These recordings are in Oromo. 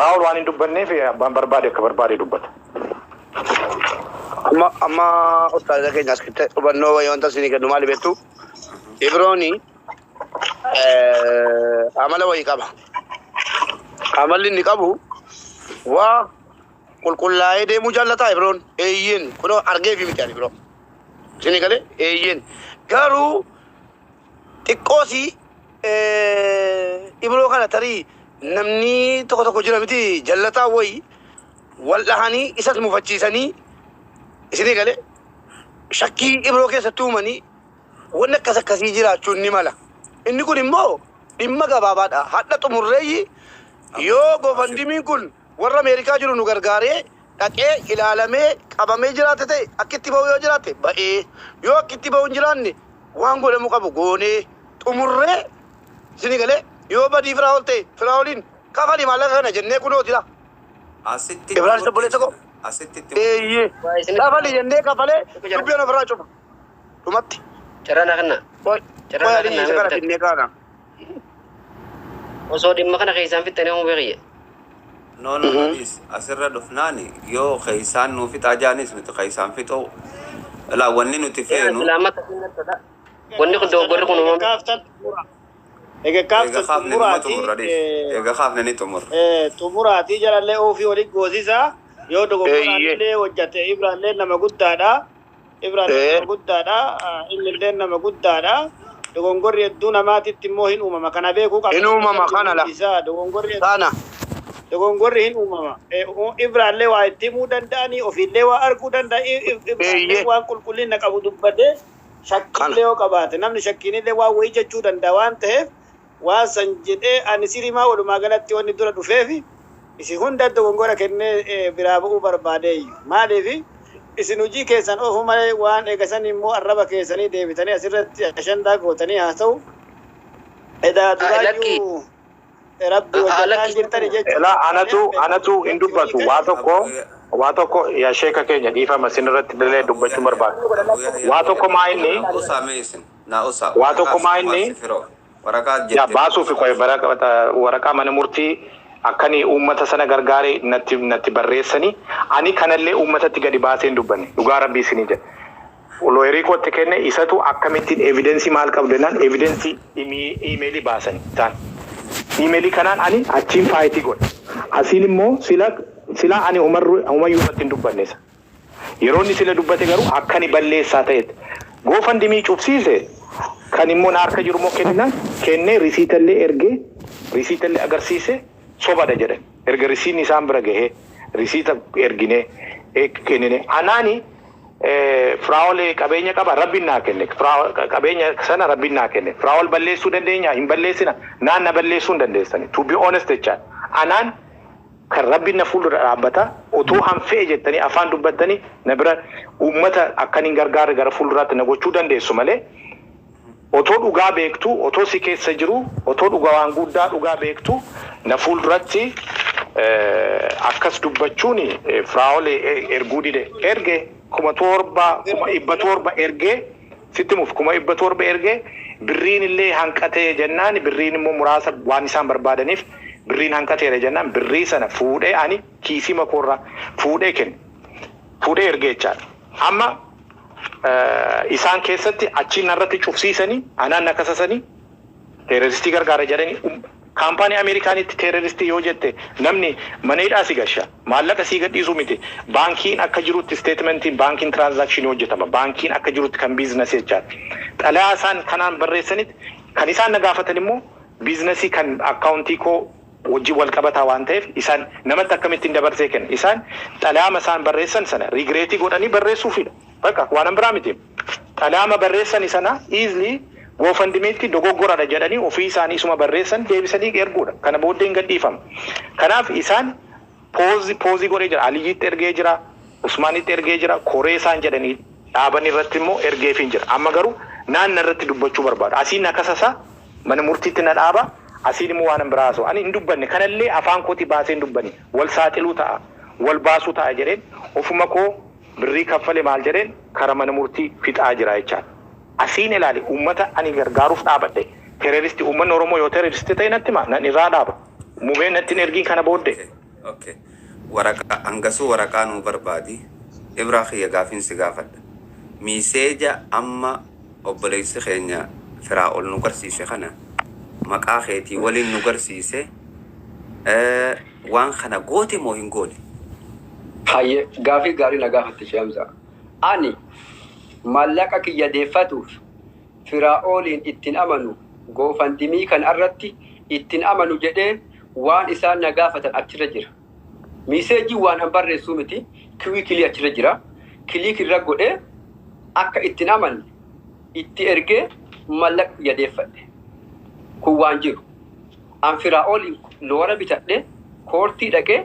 فراول وان دبني في بربادي كبربادي دبت أما أستاذ كي ناس كده وبنو يوانتا سيني كده مالي بيتو إبروني عمله ويكابه عمل النكابه وكل لاي مجلة إبرون إيين كنو أرجع في مكان إبرون سيني كده إيين كارو تكوسي إبرو كنا تري نمني تكو جرا متي جلتا وي ولا هني إسات مفتشيسني سيني كده شكي إبرو كيس تومني وانا كسي جرا چوني مالا إني كون إمو إما كبابادا حتى تمرّي يو غوفندمي كون ورا أمريكا جرو نغرغاري تاكي العالمي كبامي جراته تي أكتي باو يو جراته باي يو أكتي باو جراني وانغو لمو كابو غوني تمرّي سيني كده يو بدي فراولين كفالي مالا كنا جنة كونو تلا أستي إبراهيم سبولة تكو أستي إيه كفالي جنة كفالي ربينا فرا شوف توماتي Carana kana. Carana kana sekarang pindah kana. Osoo dhimma kana keessaan fixanii hoo beekiye. No, is asirra dhufnaani yoo keessaan nuuf xaajaanis nuti keessaan fixoo la wanni nuti feenu Lammata finnatadha. Wanni kun dogoggorri kun uumame. Ega kaaftan ega kaafne ni tumur tumuraati jalallee ofii walitti goosisa yoo dogoggoraallee hojjate Ibraallee nama guddaadha. Ibrahim guddaadha illee nama guddaadha dogongorri hedduu namaatitti immoo hin uumama kana beekuu qaba hin uumama kana la isa dogongorri kana dogongorri hin uumama Ibrahim waa itti himuu danda'anii ofiillee waa arguu danda'a waan qulqullina qabu dubbate shakkiillee yoo qabaate namni shakkiinillee waa wayii jechuu danda'a waan ta'eef waan san jedhee ani sirimaa walumaa galatti wanni dura dhufeefi isi hunda dogongora kennee biraa ba'uu barbaadeeyyu maaliifi isin hojii keessan ofuma waan eegasan immoo arraba keessanii deebitanii asirratti ashandaa gootanii haa ta'u edaa duraayyuu rabbi wajjin jirtani jechuudha. La anatu hin dubbatu waa tokko yaa sheeka keenya dhiifama sinirratti dalee dubbachuu barbaadu. Waa tokko maa inni waa tokko maa inni yaa baasuuf qoy waraqaa mana murtii akkani uummata sana gargaare natti barreessani ani kanallee uummatatti gadi baaseen dubbanne dhugaa rabbii isinii jedhe looyerii kootti kenne isatu akkamittiin evidensii maal qabdu jennaan evidensii iimeelii baasani isaan iimeelii kanaan ani achiin faayitii godhe asiin immoo sila ani umayyuu irratti hin dubbanneessa yeroo inni sila dubbate garuu akkani balleessaa ta'etti goofandimii cufsiise kan immoo na harka jiru immoo kennee risiitallee ergee risiitallee agarsiise sobada jedhe erga risiin isaan bira gahee risiita ergine kennine anaani firaawol qabeenya qaba rabbiin naa kenne qabeenya sana rabbiin naa kenne firaawol balleessuu dandeenya hin balleessina naanna balleessuu hin dandeessani to be honest jecha anaan kan rabbiin na fuuldura dhaabbata otoo hanfee jettanii afaan dubbattanii na bira uummata akkaniin gargaara gara fuulduraatti na gochuu dandeessu malee otoo dhugaa beektu otoo si keessa jiru otoo dhugaa waan guddaa dhugaa beektu na fuulduratti akkas dubbachuun firaawol erguu dide erge kuma ibba torba erge sitti muuf kuma ibba torba erge birriin illee hanqatee jennaan birriin immoo muraasa waan isaan barbaadaniif birriin hanqateera jennaan birrii sana fuudhee ani kiisii makoorraa fuudhee kenne fuudhee erge jechaadha amma isaan keessatti achiin irratti cufsiisanii anaan nakasasanii teeroristii gargaara jedhanii kaampaanii Ameerikaanitti teeroristii yoo jette namni maneedhaa si gasha maallaqa si gadhiisuu miti baankiin akka jirutti statementiin baankiin transakshinii hojjetama baankiin akka jirutti kan biizinasii jechaadha xalayaa isaan kanaan barreessanitti kan isaan na gaafatan immoo biizinasii kan akkaawuntii koo wajjin wal qabataa waan ta'eef isaan namatti akkamittiin dabarsee kenna isaan xalayaa isaan barreessan sana rigireetii godhanii barreessuufidha bakka waan biraa miti xalayaa barreessan sana easily goofandimiitti dogoggoradha jedhanii ofii isaanii isuma barreessan deebisanii erguudha kana booddee hin gadhiifama kanaaf isaan poozii godhee jira Aliyyiitti ergee jira Usmaanitti ergee jira Koree isaan jedhanii dhaaban irratti immoo ergeefin jira amma garuu naanna irratti dubbachuu barbaadu asiin akkasasa mana murtiitti na dhaaba asiin immoo waan biraa haasa'u ani hin dubbanne kanallee afaan kooti baasee hin dubbanne wal saaxiluu ta'a wal baasuu ta'a jedheen ofuma koo birrii kaffale maal jedheen kara mana murtii fixaa jira jechaadha asiin ilaali uummata ani gargaaruuf dhaabadhe teeroristii uummanni Oromoo yoo teeroristii ta'e natti maa nan irraa dhaaba mumeen natti ergiin kana booddee اوكي ورقة انقصوا ورقة نو بربادي ابراخي يقافين سقافد ميسيجا اما obboleessi keenya Firaa'ol nu garsiise kana maqaa keetii waliin nu garsiise waan kana goote moo hin goone? Hayye gaafii gaarii na gaafatte Shamsa. Ani maallaqa kiyya deeffatuuf Firaa'oliin ittiin amanu goofandimii kan irratti ittiin amanu jedhee waan isaan na gaafatan achirra jira. Miseejii waan an barreessuu miti kilii achirra jira. Kilii irra godhee akka ittiin amanne itti ergee maallaqa kiyya deeffadhe. Kun waan jiru. An Firaa'oliin loora bitadhe koortii dhaqee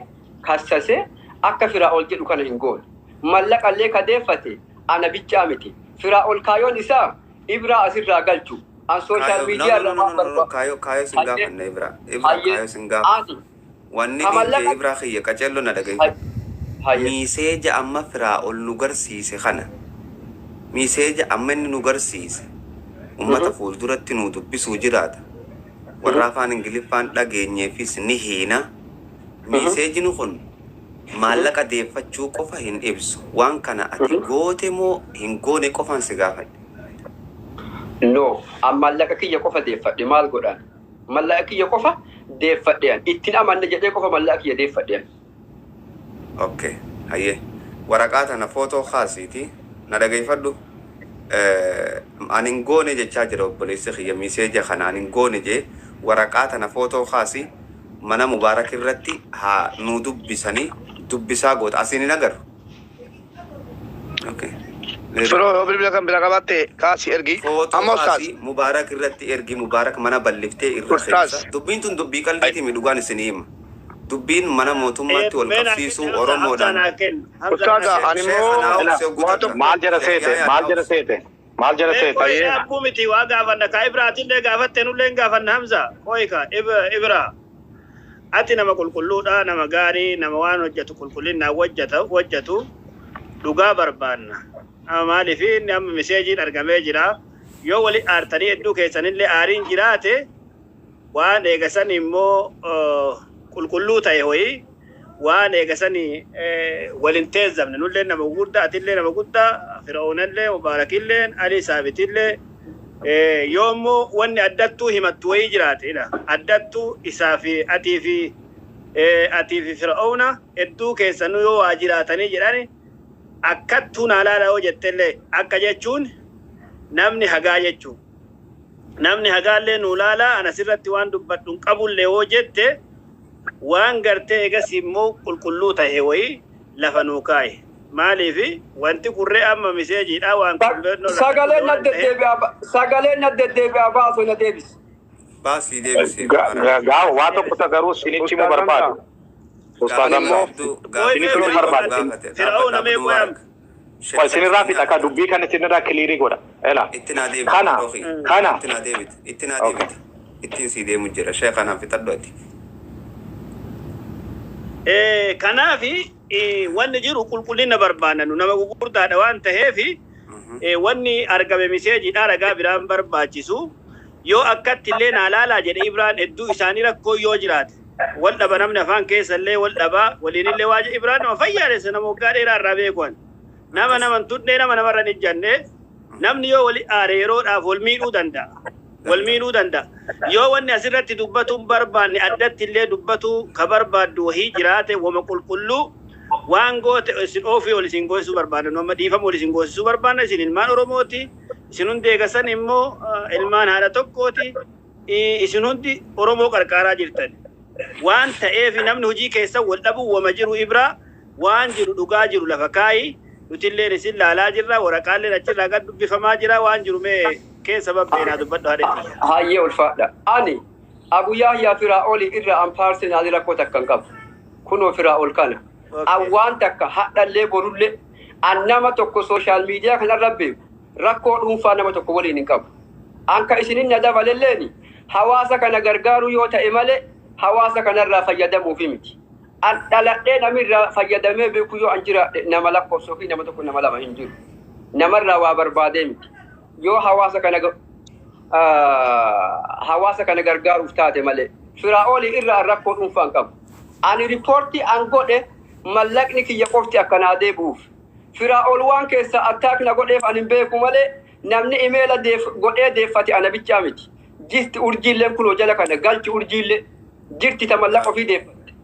kassasee akka Firaa'ol jedhu kana hin goone. Maallaqa illee ka deeffate ana bichaa miti. Firaa'ol kaayoon isaa Ibraa asirraa galchu. An social media irraa kaayo singaafanna Ibraa kaayo singaafanna. Wanni keenya Ibraa kiyya qacello na dhagaye. Miseeja amma Firaa'ol nu garsiise kana. Miseeja amma inni nu garsiise. Ummata fuulduratti nu dubbisuu jiraata. Warra afaan Ingiliffaan dhageenyeefis ni hiina. Miseejni kun maallaqa deeffachuu qofa hin ibsu. Waan kana ati goote moo hin goone qofaan si gaafadhe? No, maallaqa kiyya qofa deeffadhe maal godhan? Maallaqa kiyya qofa deeffadhe. Ittiin amanne jedhee qofa maallaqa kiyya deeffadhe. Okay, hayyee. Waraqaa tana footoo kaasiiti na dhageeffadhu. Ani hin goone jechaa jira obboleessi kiyya miseeja kana ani hin goone jee waraqaa tana footoo kaasi mana Mubaarak irratti haa nu dubbisanii dubbisaa goota asiin hin agarru. Okay. Firoo bilbila kan bira qabatte kaasi ergi. Amma ustaas Mubaarak irratti ergi Mubaarak mana balliftee irra keessa. Dubbiin tun dubbii qalbiiti mi dhugaan isinii hima. Dubbiin mana mootummaatti wal qabsiisuu Oromoodhaan. Ustaaza animmoo maal jara seete Akkumiti waa gaafanna ka Ibraatillee gaafatte nulleen gaafanna Hamza koyka Ibraa ati nama qulqulluudha nama gaarii nama waan hojjetu qulqullinaa hojjetu dhugaa barbaanna. Maaliif inni amma miseejiin argamee jira yoo wali aartanii hedduu keessanillee aariin jiraate waan eegasan immoo qulqulluu ta'e hoyi waan eegasanii walin teezzamne nullee nama guddaa atillee nama guddaa Firaa'oonillee Mubaarakillee Ali Saabitillee yoommoo wanni addattuu himattu wayii jiraatedha. Addattuu isaa fi atii fi Firaa'oona hedduu keessanuu yoo waa jiraatanii jedhani akkattuu naalaala yoo jettellee akka jechuun namni hagaa jechuun namni hagaallee nuu laalaa anasirratti waan dubbadhu hin qabullee yoo jette waan gartee egas immoo qulqulluu ta'e wayii lafa nuu kaa'e. Maaliif wanti kurree amma miseejiidha waan sagaleen na deddeebi'a baasu na deebisi. Baasii deebisee. Gaafa waa tokko garuu sinichi mu barbaadu. Ustaaz ammoo sinichi mu barbaadu. Firaa'oona mee qoyam. Sinirraa fi dhaqaa dubbii kana sinirraa kiliirii godha. Ittiin adeemiti. Ittiin sii deemu jira. Shee kanaan fixadhu ati. Kanaafi wanni jiru qulqullina barbaannanu nama gurguddaadha waan ta'eefi wanni argame miseejiidha ragaa biraan barbaachisu yoo akkatti illee naalaalaa jedhe Ibraan hedduu isaanii rakkoo yoo jiraate wal dhaba namni afaan keessallee wal dhaba waliinillee waaje Ibraan nama fayyaadessa nama waggaa dheeraa irraa beekuwan nama naman tunnee nama namarra hin janne namni yoo wali aare yeroodhaaf wal miidhuu danda'a. Yoo wanni asirratti dubbatu barbaanne addatti illee dubbatu ka barbaaddu wahii jiraate wama qulqulluu waan goote isin ofii ol isin goosisuu barbaaddan amma dhiifama ol isin goosisuu barbaaddan isin ilmaan Oromooti isin hundi eegasan immoo ilmaan haadha tokkooti isin hundi Oromoo qarqaaraa jirtan waan ta'eef namni hojii keessa wal dhabu wama jiru Ibraa waan jiru dhugaa jiru lafa kaayi nutilleen isin laalaa jirra waraqaalleen achirraa gad dubbifamaa jira waan jiru mee keessa babbeenaa dubbadhu haadhetti. Hayyee ulfaadha. Ani Abu Yahyaa Firaa'ol irra ampaarsinaalii rakkoo takka hin qabu. Kunoo Firaa'ol kana. Waan takka hadhallee borullee an nama tokko sooshaal miidiyaa kanarra beeku rakkoo dhuunfaa nama tokko waliin hin qabu. Anka isinin na dabalelleeni hawaasa kana gargaaru yoo ta'e malee hawaasa kanarraa fayyadamuufi miti. An dhaladhee namirraa fayyadamee beeku yoo an jiraadhe nama lakkoofsoo fi nama tokko nama lama hin jiru. Namarraa waa barbaadee miti. Yoo hawaasa kana gargaaruuf taate malee Firaa'ol irraa rakkoo dhuunfaa hin qabu. ani ripoortii an godhe mallaqni kiyya qofti akkanaa deebuuf Firaa'ol waan keessa attaak na godheef ani beeku malee namni imeela godhee deeffate ana bichaa miti jirti urjiilleen kunoo jala kana galchi urjiillee jirti ta mallaqa ofii deeffatte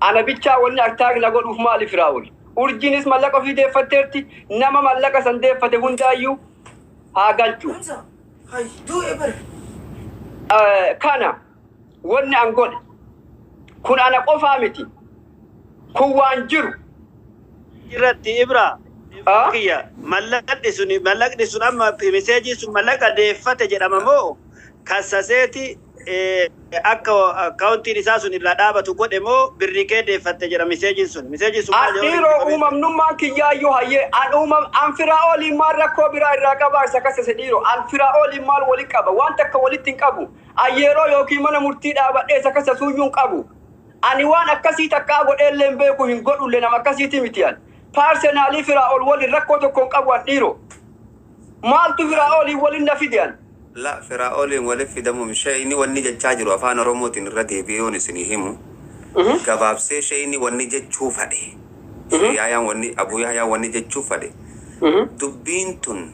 ana bichaa wanni attaak na godhuuf maali Firaa'ol urjiinis mallaqa ofii deeffatteerti nama mallaqa san deeffate hundaayyuu haa galchu kana wanni an godhe kun ana qofaa miti kun waan jiru irratti Ibra kiyya mallaqni sun amma meseejii sun mallaqa deeffate jedhama moo kassaseeti akka akkaawuntiin isaa sun irraa dhaabatu godhe moo birrii kee deeffatte jedha meseejiin sun maal dhiiroo uumamnummaan kiyyaayyuu hayyee an Firaa'oliin maal rakkoo biraa irraa qabaa isa kassase dhiiroo an Firaa'oliin maal wali qaba waan takka walitti hin qabu ayyeeroo yookiin mana murtii dhaabadhee isa kassasuuyyuu hin qabu ani waan akkasii takkaa godheellee hin beeku hin godhulle nama akkasiiti mitiyan paarsenaalii Firaa'ol waliin rakkoo tokko hin qabu an dhiiroo maaltu Firaa'oliin waliin na fidiyan la Firaa'oliin waliin fidamu shayni wanni jechaa jiru afaan Oromootiin irra deebi'uun isinii himu gabaabsee shayni wanni jechuu fadhe yaayaan wanni Abuu Yahyaa wanni jechuu fadhe dubbiin tun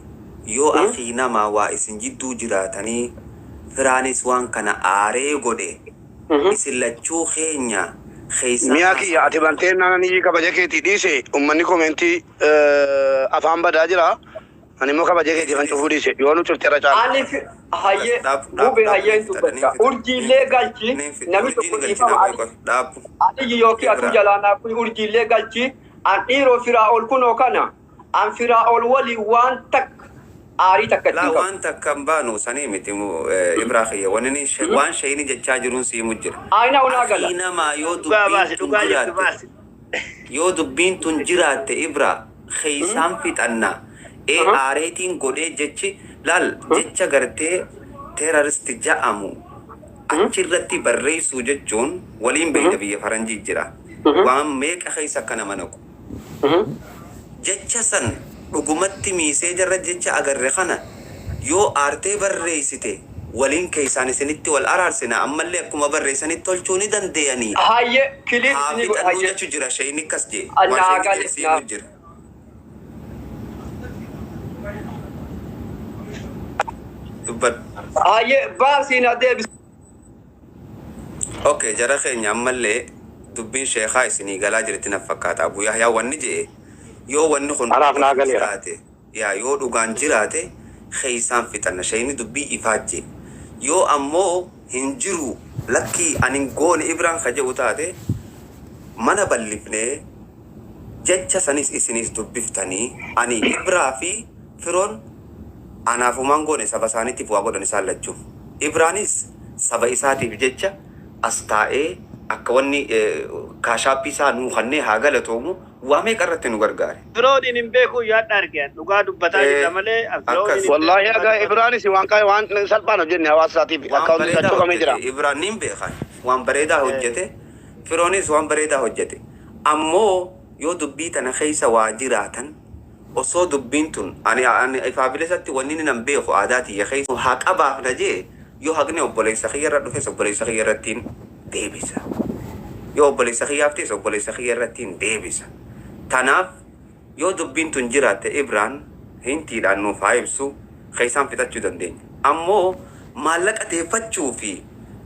yoo akhi namaa waa isin jidduu jiraatanii Firaanis waan kana aaree godhe isin lachuu keenya miyaki ati banteena ni kabaje keeti dhiise ummanni komentii afaan badaa jira ani mo kabaje keeti kan cufu dhiise yoo nu cufte ra caala ani hayyee gube hayyeen tubbata urjiilee galchi nami tokko dhiifama ani yooki atu jalaanaa kun urjiilee galchi an dhiiroo Firaa'ol kunoo kana an Firaa'ol walii waan takka aari takka la waan takka baanu sanii miti Ibrahim wanni waan shayni jechaa jiruun sii mujjira ayna una gala inama yoo dubbiin tun jiraatte Ibra keeysaan fixanna aareetiin godhee jechi laal jecha gartee terroristi ja'amu achirratti barreessuu jechuun waliin beeyda biyya faranjii jira waan meeqa keessa kana manaku jecha san dhugumatti miisee jarra jecha agarre kana yoo aartee barreessite waliin keeysaan isinitti wal araarsina ammallee akkuma barreessanitti tolchuu ni dandeeyanii hayyee kiliis ni godha hayyee jira shayni kas jee waan shayni jira dubbat hayyee baasiin adeebis okay jara keenya ammallee dubbiin sheekhaa isinii galaa jirti na fakkaata Abuu Yahyaa wanni jee yoo wanni kun jiraate yaa yoo dhugaan jiraate keeysaan fixanna shayni dubbii ifaajje yoo ammoo hin jiru lakkii anin goone Ibraan kaje'u taate mana ballifnee jecha sanis isinis dubbiftanii ani Ibraa fi Firoon anaafumaan goone saba isaaniitiif waa godhan isaan lachuuf Ibraanis saba isaatiif jecha as taa'ee akka wanni kaashaappii isaa nuu kannee haa galatoomu waa meeqa irratti nu gargaare Firoodin hin beeku yaadda argean dhugaa dubbataa jira malee wallahi aga Ibraanis waan salphaan hojjenne hawaasa isaatiif akkaawuntii isaa cuqamee jira Ibraan nin beekan waan bareedaa hojjete Firoonis waan bareedaa hojjete ammoo yoo dubbii tana keessa waa jiraatan osoo dubbiin tun ani ifaabilisatti wanni nan beeku aadaatii ya keessa haa qabaaf na jee yoo haqne obboleessa kiyyarra dhufes obboleessa kiyyarrattiin deebisa yoo obboleessa kiyyaaftes obboleessa kiyyarrattiin deebisa tanaaf yoo dubbiin tun jiraatte Ibraan hintiidhaan nuuf haa ibsu keeysaan fixachuu dandeenya ammoo maallaqa deeffachuu fi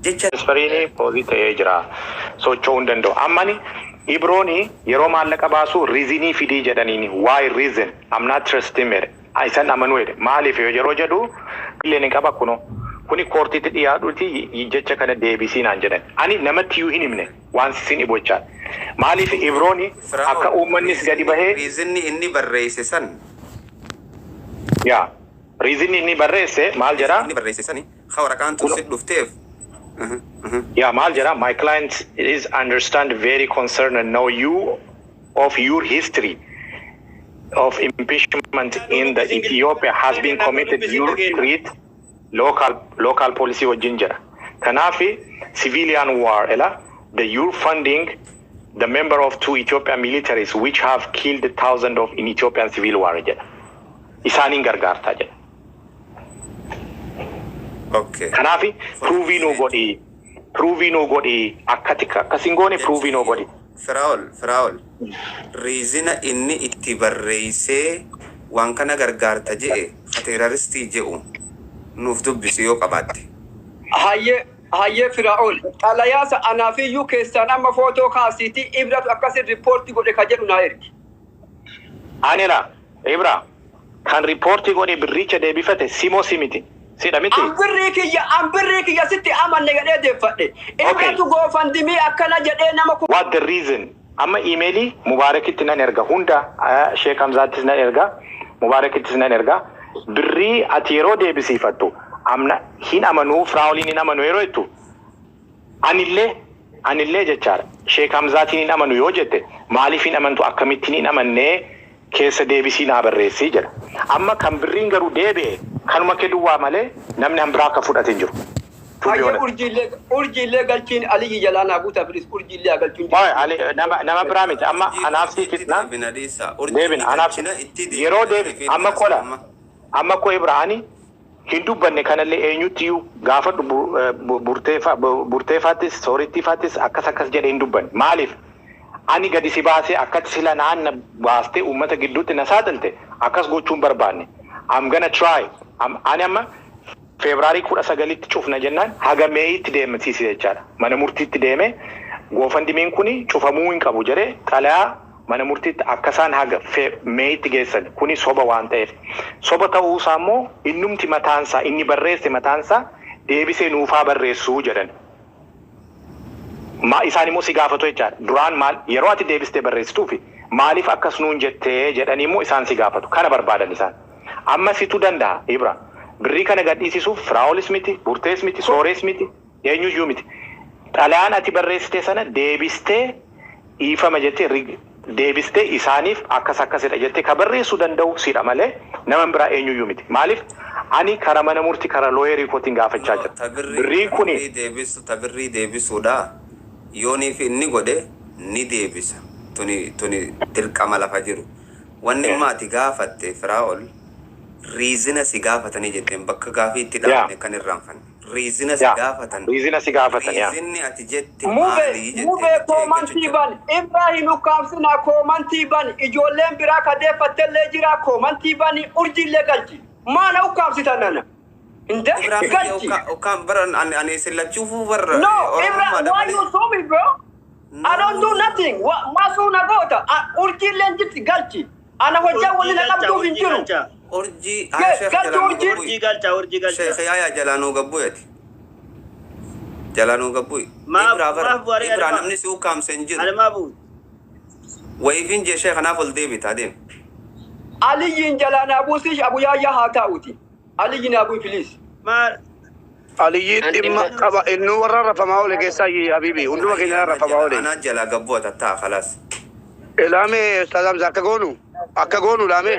jecha Isfariini poozii ta'ee jira socho'uu hin danda'u ammani Ibrooni yeroo maallaqa baasu riizinii fidii jedhaniini why reason I'm not trusting me isan amanuu jedhe maaliif yeroo jedhu illeen qaba kuno kuni koortiitti dhiyaadhuti jecha kana deebisiinaan jedhan ani namatti iyyuu hin himne waan isin ibochaa maaliif Ibrooni akka uummannis gadi bahee riizinni inni barreesse san yaa riizinni inni barreesse maal jedha inni barreesse sani waraqaan tun sit dhufteef yeah mal jara my client is understand very concerned and know you of your history of impeachment in the Ethiopia has been committed you create local policy of ginger kanafi civilian war ela the you funding the member of two Ethiopian militaries which have killed thousands of in Ethiopian civil war isanin gargarta okay kanafi proving nobody provino godi akatika kasingone provino godi Firaol rizina inni itti barreessee waan kana gargaarta jedhe terroristii jedhu nuuf dubbisi yoo qabaatte. Hayyee Firaa'ol xalayaasa anaafiyyuu keessaan amma footoo kaasiiti Ibratu akkasii riippoortii godhe ka jedhu naa ergi. Anila Ibra kan riippoortii godhe birricha deebifate simoo simiti. Sida miti. Ambirrii kiyya sitti amanne gadhee deeffadhe. Ibratu goofandimii akkana jedhee nama kun. What the reason? Amma emaili Mubarakitti nan erga hunda Sheikh Hamzaattis nan erga Mubarakittis nan erga birrii ati yeroo deebisiifattu amna hin amanu Firaa'oliin hin amanu yeroo jettu anillee jechaadha Sheikh Hamzaatiin hin amanu yoo jette maaliif hin amantu akkamittiin hin amannee keessa deebisii naa barreessii jedha amma kan birriin garuu deebi'e kanuma kee duwwaa malee namni hanbiraa akka fudhate hin jiru. Hayyee urjiillee galchiin Aliyyi Jalaanaa guutaa filis urjiillee galchuun jiru. Nama biraa miti amma anaaf siifitna deebin anaaf yeroo deebi amma koo Ibraani hin dubbanne kanallee eenyuttiyyuu gaafa burteefaattis soorittiifaattis akkas jedhee hin dubbanne maaliif ani gadi si baasee akkatti sila naanna baastee uummata gidduutti na saaxilte akkas gochuun barbaanne I'm gonna try ani amma February 19 cufna jennaan haga Meeyitti deemsiise jechaadha mana murtiitti deeme goofandimiin kuni cufamuu hin qabu jedhee xalayaa mana murtiitti akkasaan haga Meeyitti geessan kuni soba waan ta'eef soba ta'uu isaa immoo innumti mataansaa inni barreesse mataansaa deebisee nuufaa barreessuu jedhan isaan immoo si gaafatu jechaadha duraan maal yeroo ati deebistee barreessituufi maaliif akkas nuun jettee jedhanii immoo isaan si gaafatu kana barbaadan isaan amma situ danda'a Ibra birrii kana gadhiisisuuf Firaa'olis miti burtees miti soorees miti eenyuyyuu miti xalayaan ati barreessite sana deebistee dhiifama jettee deebistee isaaniif akkasidha jettee ka barreessuu danda'u siidha malee nama biraa eenyuyyuu miti maaliif ani kara mana murtii kara looyerii kootiin gaafachaa jira birrii kuni birrii deebisuudha yooniif inni godhe ni deebisa tuni dirqama lafa jiru wanni maati gaafatte Firaa'ol Reason si gaafatanii jetteen bakka gaafii itti dhaabne kan irraanfanne. Reason si gaafatan. Reason ati jette maalii jettee. Mubee koomantii ban Ibrahim ukkaamsinaa koomantii ban ijoolleen biraa kadeeffattellee jira koomantii ban urjiillee galchi. Maana ukkaamsitan nana. Inde galchi. Ukkaam bara ani sillachuufuu barra. No Ibrahim why you so me bro? I don't do nothing. Maasuuna goota urjiilleen jirti galchi. Ana hojjaa waliin qabduuf hin jiru. Urji galcha Sheikh Yaya Jalanuu Gabbuuti Ibra namni si ukkaamsen jiru wayiifin jee Sheikh kanaaf ol deebita adeem Aliyyiin Jalaanaa buusish Abu Yahyaa haa taa'uti Aliyyiin Abu Filiis Aliyyiin dhimma qaba innuu warra rafamaa oole keessaa habiibi hunduma keenya rafamaa oole anaa jala gabbuota taa khalaas ilaame Ustaaz akka goonu laame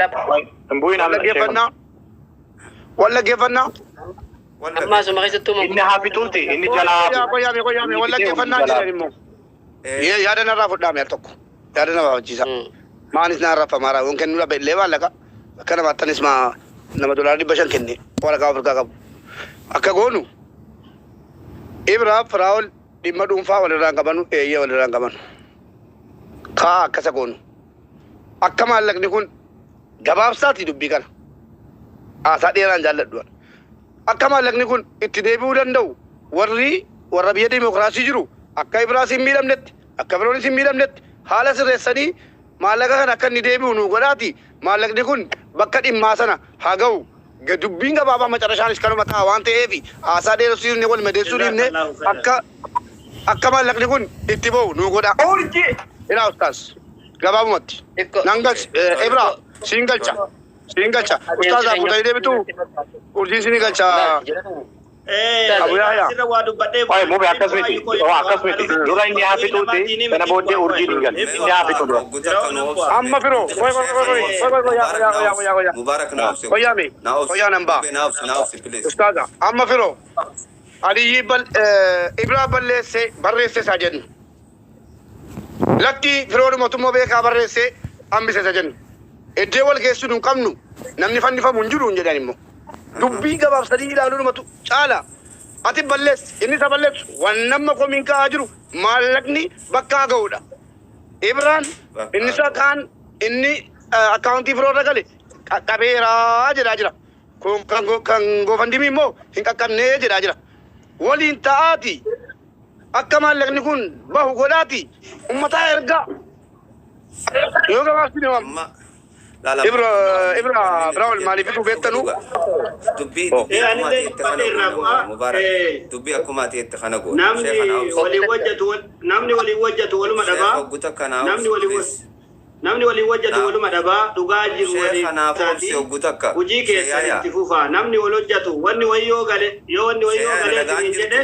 walla geeffannaa Amma asuma keessattuu inni haafituuti inni jalaa qoyaame walla geeffannaa jedhan immoo yaada narraa fudhaame al tokko yaada nama wajjiisa maanis narraa famaara yoon kennu dhabe illee maallaqa akka namaattanis nama $500 kenne waraqaa ofirkaa qabu akka goonu Ibraa Firaa'ol dhimma dhuunfaa walirraan qabanu eeyyee walirraan qabanu kaa akkasa goonu akka maallaqni kun gabaabsaati dubbii kana aasaa dheeraan jaalladhu akka maallaqni kun itti deebi'uu danda'u warra biyya dimokiraasii jiru akka Ibraas hin miidhamnetti akka biroonis hin miidhamnetti haala sirreessanii maallaqa kana akka inni deebi'u nu godhaati maallaqni kun bakka dhimmaa sana haa ga'u dubbiin gabaabaa macarashaanis kanuma ta'a waan ta'eefi aasaa dheeressuu wal madeessuu dhiifne akka maallaqni kun itti ba'u nu godha ilaa Ustaas gabaabumatti nangas Ibra siin galcha Ustaaz Abu Tayyib bitu urjii siin galcha Abu Yahyaa Ay mube akkas miti dura inni haafituuti kana booddee urjii dingal inni haafitu dura amma firo Mubarak naafsi koyaa namba Ustaaz amma firo Aliyyi Ibra barreesse isaa jennu lakki firoon mootummaa beekaa barreesse hambise isa jennu iddee wal geessu nu qabnu namni fannifamu hin jiru jedhan immoo dubbii gabaabsanii ilaaluun matu caala ati ballees inni isa balleessu waan nama komiin ka'aa jiru maallaqni bakkaa ga'uudha. Ibraan inni isa kaan inni akkaawuntii firoorra gale qaqqabeeraa jedhaa jira. Kan goofandimii immoo hin qaqqabnee jedhaa jira. Waliin ta'aati akka maallaqni kun bahu godhaati ummataa ergaa. Yoo gabaasni waan Ibra Brawl maaliif itti beektanu? Dubbii akkuma ta'etti kana godhu. Namni walii wajjatu waluma dhabaa. Namni walii wajjatu waluma dhabaa dhugaa jiru walii taati hojii keessa itti fufaa. Namni wal hojjatu wanni wayyoo gale yoo wanni wayyoo gale hin jedhe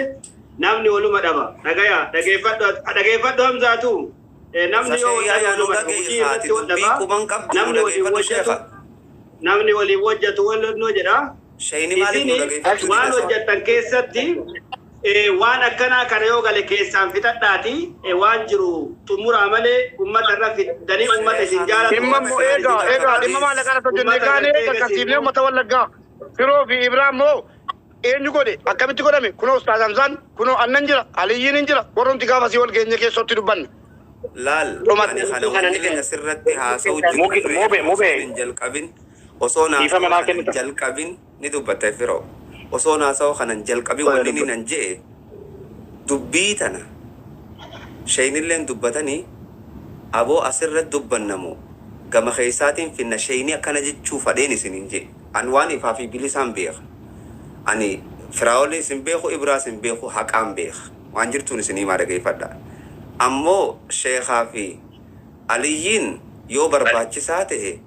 namni waluma dhaba. Dhageeffadhu Hamzaatu. Namni yoo waluma hojii irratti wal dhabaa. Namni walii wajjatu wal jedha. Waan hojjetan keessatti waan akkanaa kana yoo gale keessaan fixadhaati waan jiru xumuraa malee ummata irra fidanii ummata isin jaalatu. Dhimma eegaa dhimma maallaqa irratti hojjennee kaanee qaqqabsiifnee uummata wallaggaa firoo fi Ibraam moo eenyu godhe akkamitti godhame kunoo Ustaaz Hamzaan kunoo annan jira Aliyyiin hin jira warroomti gaafasii wal geenye keessatti dubbanne. Laal kana sirratti haasa'u hin jalqabin osoo naasa'u jalqabin ni dubbatta firoo. Osoo naasa'u kanan jalqabin wanni ni nan jee dubbii tana shayinilleen dubbatanii aboo asirratti dubbannamu gama keessaatiin finna shayinii akkana jechuu fadheen isinin jee an waan ifaa fi bilisaan beeka ani firaa'olli isin beeku Ibraas hin beeku haqaan beeka waan jirtuun isinii maa dhageeffadha ammoo sheekaa fi Aliyyiin yoo barbaachisaa ta'e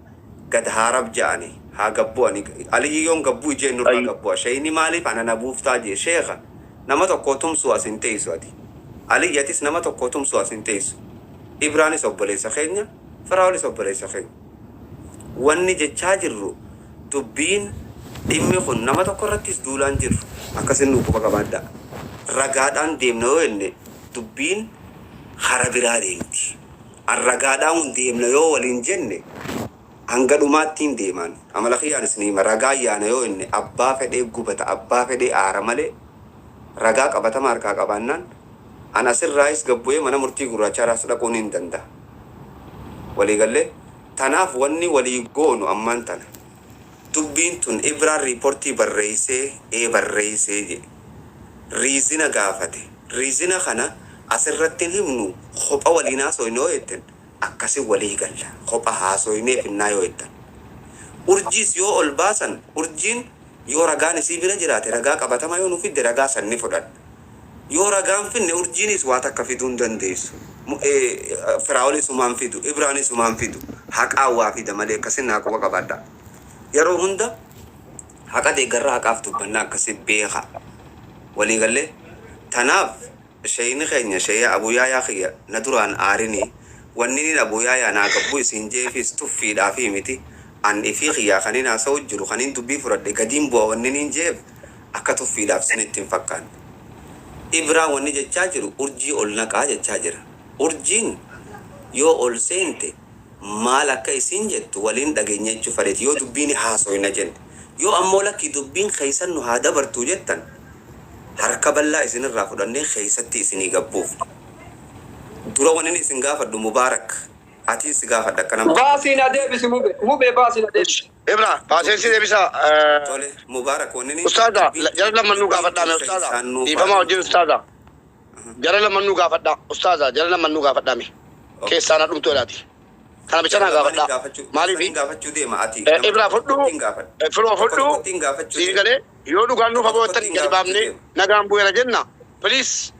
gad haarab ja'anii haa gabbu'ani Aliyyoon gabbuu ijeen nurraa gabbu'a shayini maaliif ana na buuftaa jee sheeka nama tokko tumsu asin teessu ati Aliyyatis nama tokko tumsu asin teessu Ibraanis obboleessa keenya Firaa'olis obboleessa keenya wanni jechaa jirru dubbiin dhimmi kun nama tokko irrattis duulaan jirru akkasin nuu quba qabaadha ragaadhaan deemna yoo jenne dubbiin hara biraa deemti an ragaadhaan deemna yoo waliin jenne hanga dhumaattiin deeman amala kiyyaanis ni ragaa yaana yoo inni abbaa fedhee gubata abbaa fedhee aara malee ragaa qabatama harkaa qabaannaan an asirraayis gabbu'ee mana murtii gurraachaadhaas dhaquun hin danda'a waliigallee tanaaf wanni walii goonu ammaan tana dubbiin tun Ibraan riiportii barreessee je riizina gaafate riizina kana asirratti himnu kopha waliin haasofnoo jetten akkasi walii galla kopha haasoynee finnaa yoo jettan urjiis yoo ol baasan urjiin yoo ragaan isii bira jiraate ragaa qabatama yoo nufidde ragaa sanni fudhan yoo ragaan finne urjiinis waa takka fiduu hin dandeessu Firaa'olis umaan fidu Ibraanis umaan fidu haqaa waa fida malee akkasin naa quba qabaadha yeroo hunda haqa deeggarraa haqaaf dubbannaa akkasi beeka walii gallee tanaaf shayini keenya shayya abuyaayaa kiyya na duraan aarinii wanni ni abuyaayaa naa gabbuu isin jeefis tuffiidhaafi miti an ifii kiyyaa kanin haasa'u jiru kanin dubbii fudhadhe gadiin bu'a wanni nin jeef akka tuffiidhaaf sinitti hin fakkaan Ibraan wanni jechaa jiru urjii ol naqaa jechaa jira urjiin yoo ol seente maal akka isin jettu waliin dhageenya jechuu fadheeti yoo dubbiin haasoyna jenne yoo ammoo lakkii dubbiin keeysan nu haa dabartuu jettan harka bal'aa isinirraa fudhannee keeysatti isinii gabbuuf dura wanni isin gaafadhu Mubaarak ati si gaafadha akkana baasina deebisi mube baasina deebisi Ibra paasensi deebisa tole Mubaarak wanni Ustaaza jara lama nu gaafadha me Ustaaza ifama hojii Ustaaza jara lama nu gaafadha Ustaaza jara lama nu gaafadha me keessana dhumtoodhaati kana bichana gaafadha maaliifi gaafachuu deema ati Ibra fudhu firoo fudhu diigale yoo dhugaan nuuf abootan gadi baafne nagaan bu'eera jenna please